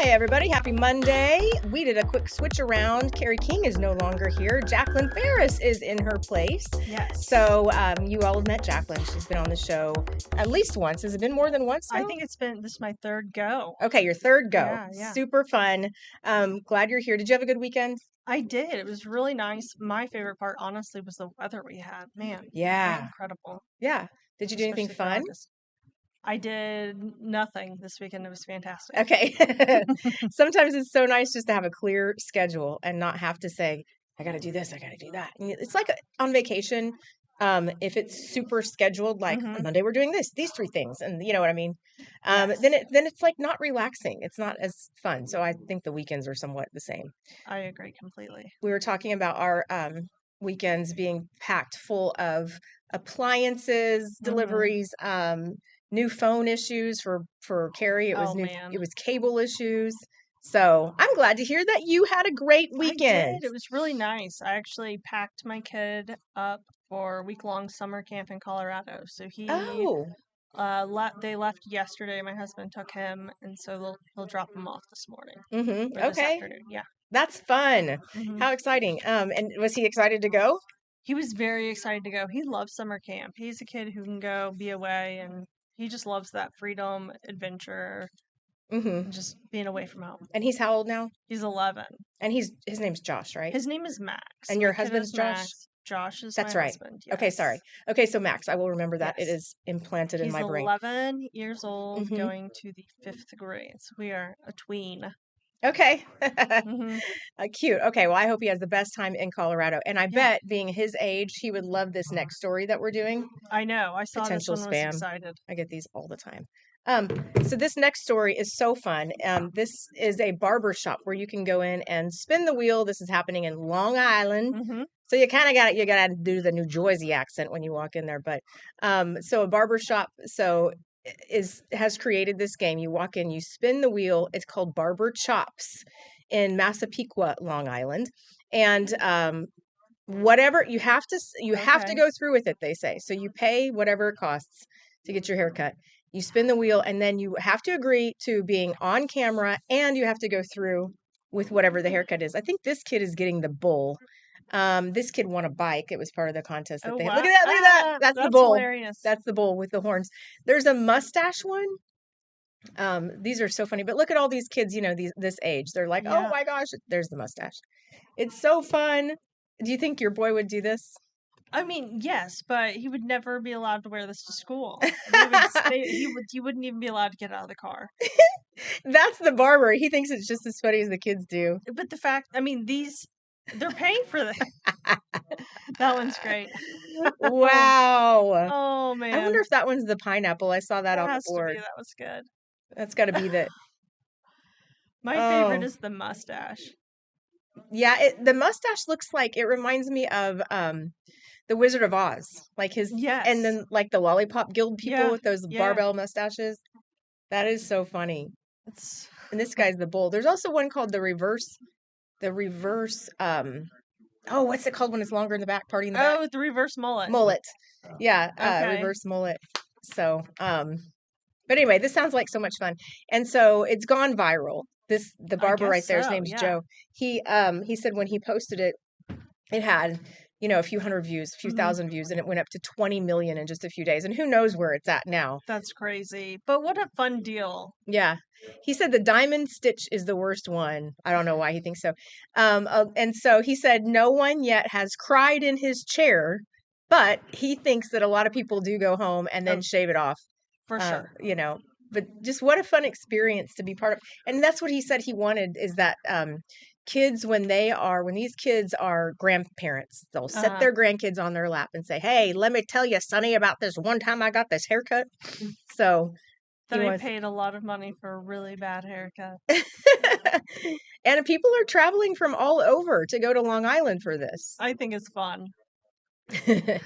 everybody. Happy Monday. We did a quick switch around. Carrie King is no longer here. Jacqueline Ferris is in her place. Yes. So you all have met Jacqueline. She's been on the show at least once. Has it been more than once now? I think this is my third go. Okay, your third go. Yeah. Super fun. Glad you're here. Did you have a good weekend? I did. It was really nice. My favorite part, honestly, was the weather we had. Man. Yeah. Incredible. Yeah. Did you do anything Especially for fun? August. I did nothing this weekend. It was fantastic. Okay. Sometimes it's so nice just to have a clear schedule and not have to say, I got to do this, I got to do that. And it's like on vacation, if it's super scheduled, like on Monday we're doing these three things, and you know what I mean. Yes. Then it's like not relaxing. It's not as fun. So I think the weekends are somewhat the same. I agree completely. We were talking about our weekends being packed full of appliances, deliveries, new phone issues for Carrie. It was it was cable issues. So I'm glad to hear that you had a great weekend. I did. It was really nice. I actually packed my kid up for a week-long summer camp in Colorado. So they left yesterday. My husband took him, and so they'll drop him off this morning. Or this afternoon. Yeah. That's fun. How exciting. And was he excited to go? He was very excited to go. He loves summer camp. He's a kid who can go be away, and he just loves that freedom, adventure, and just being away from home. And he's how old now? He's 11. And his name's Josh, right? His name is Max. And your husband's Josh? Max. Josh is That's my right. husband. Yes. Okay, sorry. Okay, so Max, I will remember that. Yes. It is implanted in my brain. He's 11 years old, going to the 5th grade. So we are a tween. Okay. Cute. Okay, well, I hope he has the best time in Colorado. And I bet, being his age, he would love this next story that we're doing. I know. I saw Potential this one, spam. was excited. I get these all the time. So this next story is so fun. This is a barber shop where you can go in and spin the wheel. This is happening in Long Island. So you kind of you got to do the New Jersey accent when you walk in there. But so a barber shop has created this game. You walk in, you spin the wheel. It's called Barber Chops in Massapequa, Long Island, and whatever you have to go through with it. They say so. You pay whatever it costs to get your hair cut. You spin the wheel, and then you have to agree to being on camera, and you have to go through with whatever the haircut is. I think this kid is getting the bull. This kid won a bike. It was part of the contest that they had. Look at that! Look at that! That's the bull. Hilarious. That's the bull with the horns. There's a mustache one. These are so funny. But look at all these kids. You know, this age. They're like, oh my gosh! There's the mustache. It's so fun. Do you think your boy would do this? I mean, yes, but he would never be allowed to wear this to school. He wouldn't even be allowed to get out of the car. That's the barber. He thinks it's just as funny as the kids do. But the fact, I mean, they're paying for this. That one's great. Wow. Oh, man. I wonder if that one's the pineapple. I saw that on the board. That was good. That's got to be the... My favorite is the mustache. Yeah, the mustache looks like, it reminds me of the Wizard of Oz. Like his... Yes. And then like the Lollipop Guild people with those barbell mustaches. That is so funny. And this guy's the bull. There's also one called the reverse, what's it called when it's longer in the back, party in the back? Oh, the reverse mullet. Yeah, reverse mullet. So, but anyway, this sounds like so much fun. And so it's gone viral. The barber right there, his name's Joe. He said when he posted it, it had, a few hundred views, a few thousand views, and it went up to 20 million in just a few days. And who knows where it's at now. That's crazy. But what a fun deal. Yeah. He said the diamond stitch is the worst one. I don't know why he thinks so. And so he said no one yet has cried in his chair, but he thinks that a lot of people do go home and then shave it off. For sure. But just what a fun experience to be part of. And that's what he said he wanted is that kids, when these kids are grandparents, they'll set their grandkids on their lap and say, hey, let me tell you, Sonny, about this one time I got this haircut. So... I paid a lot of money for a really bad haircut. And people are traveling from all over to go to Long Island for this. I think it's fun. That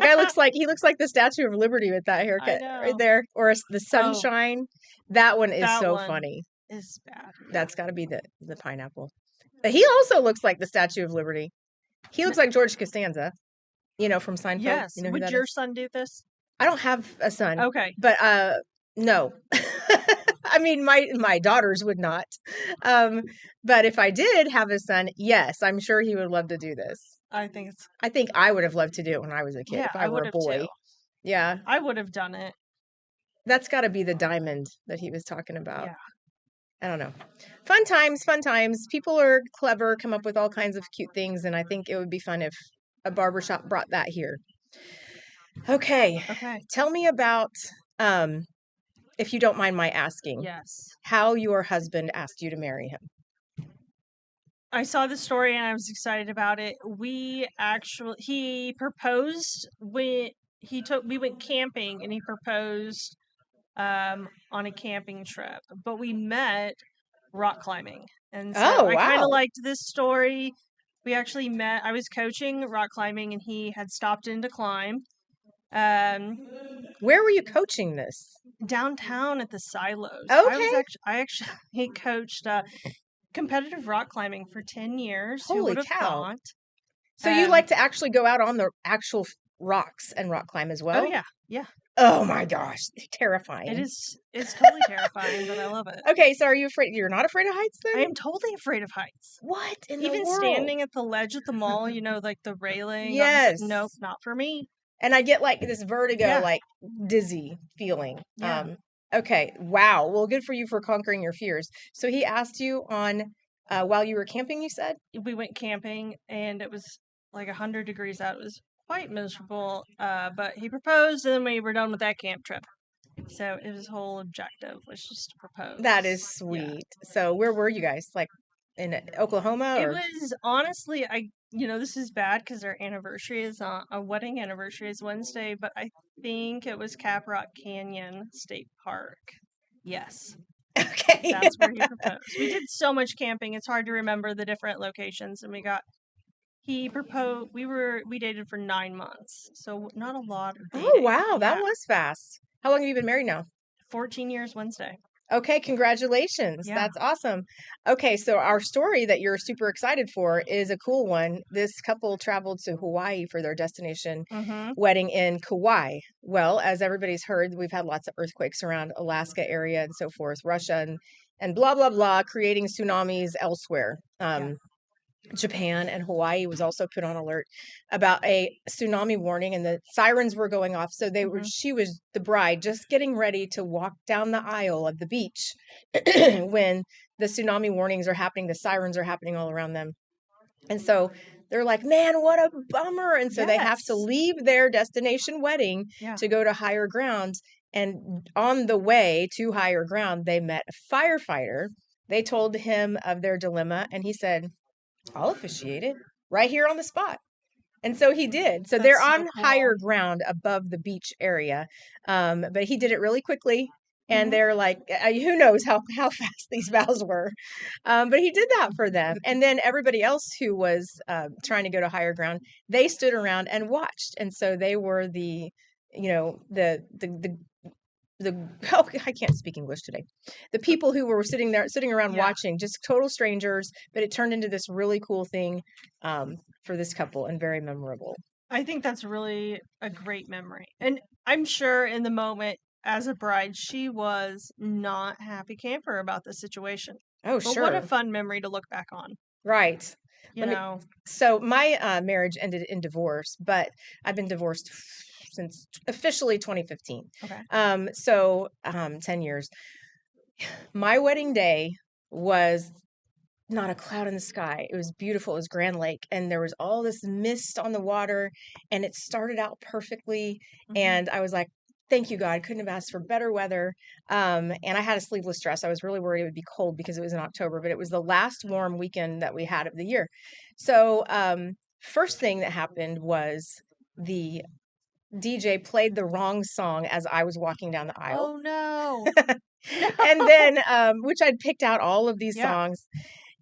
guy looks like the Statue of Liberty with that haircut right there. Or the sunshine. That one is so funny. Is bad. That's got to be the pineapple. But he also looks like the Statue of Liberty. He looks like George Costanza, from Seinfeld. Yes. You know Would your son do this? I don't have a son. Okay. But no. I mean, my daughters would not. But if I did have a son, yes, I'm sure he would love to do this. I think I would have loved to do it when I was a kid, yeah, if I were would a have boy. too. Yeah. I would have done it. That's got to be the diamond that he was talking about. Yeah. I don't know. Fun times, fun times. People are clever, come up with all kinds of cute things, and I think it would be fun if a barbershop brought that here. Okay. Tell me about, if you don't mind my asking, Yes. how your husband asked you to marry him. I saw the story and I was excited about it. He proposed when we went camping and he proposed on a camping trip, but we met rock climbing. And so I kind of liked this story. We actually met, I was coaching rock climbing and he had stopped in to climb. Where were you coaching this? Downtown at the Silos. Okay. I actually coached competitive rock climbing for 10 years. Holy Who would have cow. thought? So you like to actually go out on the actual rocks and rock climb as well? Oh yeah. Yeah. Oh my gosh, terrifying. It's totally terrifying, but I love it. Okay, so are you afraid? You're not afraid of heights then? I am totally afraid of heights. What in the world? Even standing at the ledge at the mall, like the railing. Yes. Nope, not for me. And I get like this vertigo, like dizzy feeling. Yeah. Okay, wow. Well, good for you for conquering your fears. So he asked you on while you were camping, you said? We went camping and it was like 100 degrees out. It was quite miserable, but he proposed and then we were done with that camp trip. So his whole objective was just to propose. That is sweet. Yeah. So where were you guys? Like in Oklahoma? It was honestly, this is bad because our anniversary is a wedding anniversary is Wednesday, but I think it was Caprock Canyon State Park. Yes. Okay. That's where he proposed. We did so much camping, it's hard to remember the different locations, and he proposed. We dated for 9 months, so not a lot of dating. Oh wow, that was fast. How long have you been married now? 14 years Wednesday. Okay, congratulations. Yeah. That's awesome. Okay, so our story that you're super excited for is a cool one. This couple traveled to Hawaii for their destination wedding in Kauai. Well, as everybody's heard, we've had lots of earthquakes around Alaska area and so forth, Russia and blah, blah, blah, creating tsunamis elsewhere. Japan and Hawaii was also put on alert about a tsunami warning, and the sirens were going off. So she was the bride just getting ready to walk down the aisle of the beach when the tsunami warnings are happening, the sirens are happening all around them. And so they're like, man, what a bummer. And so they have to leave their destination wedding to go to higher ground. And on the way to higher ground, they met a firefighter. They told him of their dilemma, and he said, I'll officiate it right here on the spot. And so he did. So they're on higher ground above the beach area. But he did it really quickly. And they're like, who knows how fast these vows were. But he did that for them. And then everybody else who was trying to go to higher ground, they stood around and watched. And so they were the I can't speak English today. The people who were sitting around watching, just total strangers, but it turned into this really cool thing for this couple and very memorable. I think that's really a great memory. And I'm sure in the moment as a bride, she was not happy camper about the situation. Oh, but sure. What a fun memory to look back on. Right. So my marriage ended in divorce, but I've been divorced since officially 2015. Okay. 10 years. My wedding day was not a cloud in the sky. It was beautiful. It was Grand Lake, and there was all this mist on the water, and it started out perfectly. And I was like, thank you, God. Couldn't have asked for better weather. And I had a sleeveless dress. I was really worried it would be cold because it was in October, but it was the last warm weekend that we had of the year. So first thing that happened was the DJ played the wrong song as I was walking down the aisle. Oh no. And then which I'd picked out all of these songs.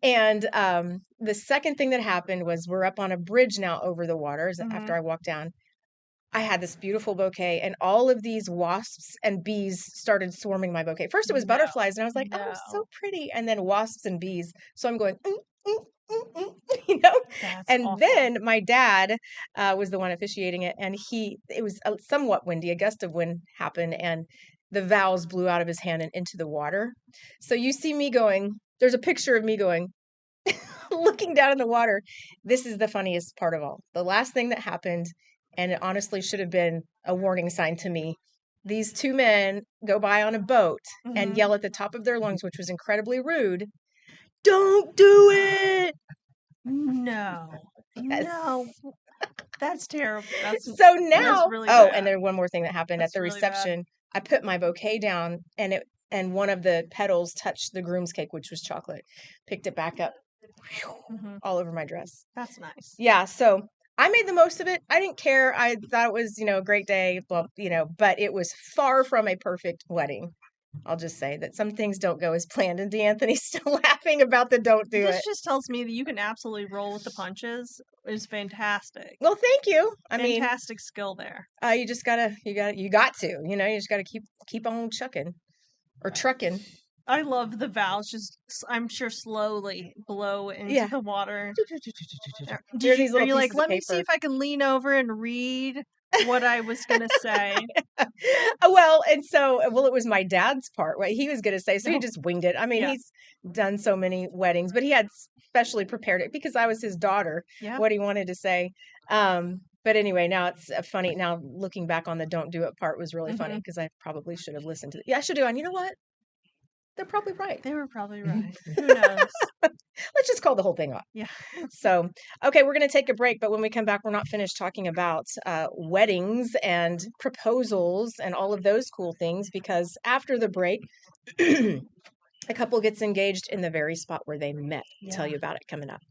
And the second thing that happened was we're up on a bridge now over the waters after I walked down. I had this beautiful bouquet, and all of these wasps and bees started swarming my bouquet. First it was butterflies, and I was like, oh, so pretty. And then wasps and bees. So I'm going, That's and awful. then my dad was the one officiating it, and it was somewhat windy. A gust of wind happened, and the vows blew out of his hand and into the water. So you see me going, there's a picture of me going, looking down in the water. This is the funniest part of all. The last thing that happened, and it honestly should have been a warning sign to me. These two men go by on a boat and yell at the top of their lungs, which was incredibly rude. Don't do it. No. Yes. No. That's terrible. So now, that's really bad. And then one more thing that happened at the Really bad. reception. I put my bouquet down, and one of the petals touched the groom's cake, which was chocolate. Picked it back up, all over my dress. That's nice. Yeah, so I made the most of it. I didn't care. I thought it was, a great day, but it was far from a perfect wedding. I'll just say that some things don't go as planned, and D'Anthony's still laughing about the don't do This it. just tells me that you can absolutely roll with the punches. Is fantastic. Well, thank you. Fantastic skill there. You just gotta, you got to, you just gotta keep on chucking or trucking. I love the vows. Just, I'm sure, slowly blow into the water. Are you like, let me see if I can lean over and read what I was going to say? Well, it was my dad's part, what he was going to say. So he just winged it. I mean, he's done so many weddings, but he had specially prepared it because I was his daughter, what he wanted to say. But anyway, now it's funny. Now looking back on the don't do it part was really funny because I probably should have listened to it. Yeah, I should do. And you know what? They're probably right. They were probably right. Who knows? Let's just call the whole thing off. Yeah. So, okay, we're going to take a break, but when we come back, we're not finished talking about weddings and proposals and all of those cool things, because after the break, a couple gets engaged in the very spot where they met. I'll tell you about it coming up.